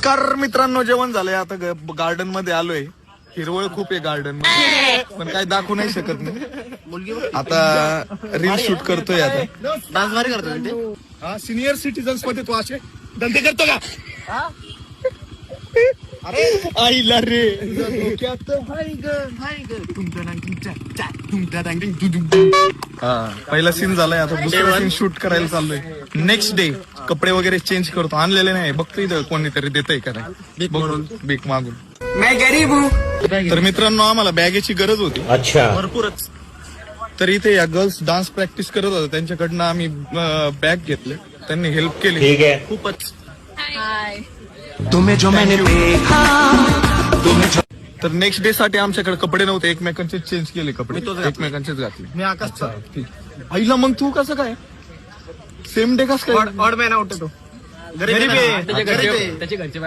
नमस्कार मित्रांनो, जेवण झालंय. आता गार्डन मध्ये आलोय. हिरवळ खूप आहे गार्डन मध्ये, पण काय दाखवू नाही शकत नाही. आता रील शूट करतोय. आता डान्स भारी करतो. सिनियर सिटीजन्स मध्ये तू असे धंदे करतो का? आईला रे पहिला सीन झालाय. आता दुसरा सीन शूट करायला चाललोय. नेक्स्ट डे कपडे वगैरे चेंज करतो. आणलेले नाही, बघतो इथं कोणीतरी देतय का नाही, बघून भीक मागून. तर मित्रांनो, आम्हाला बॅगेची गरज होती. अच्छा, भरपूरच. तर इथे या गर्ल्स डान्स प्रॅक्टिस करत होत्या, त्यांच्याकडनं आम्ही बॅग घेतले. त्यांनी हेल्प केली. ठीक आहे. खूपच. तुम्हें जो मैंने देखा, तर नेक्स्ट डे साठी आमच्याकडे कपडे नव्हते. एकमेकांचे चेंज केले कपडे, एकमेकांचेच घातले. मी आकाशचा आईला मग तू कसं काय सेम डे कसं काय? ऑड मॅन आउट होतो. गरीब आहे. त्याच्या घरचे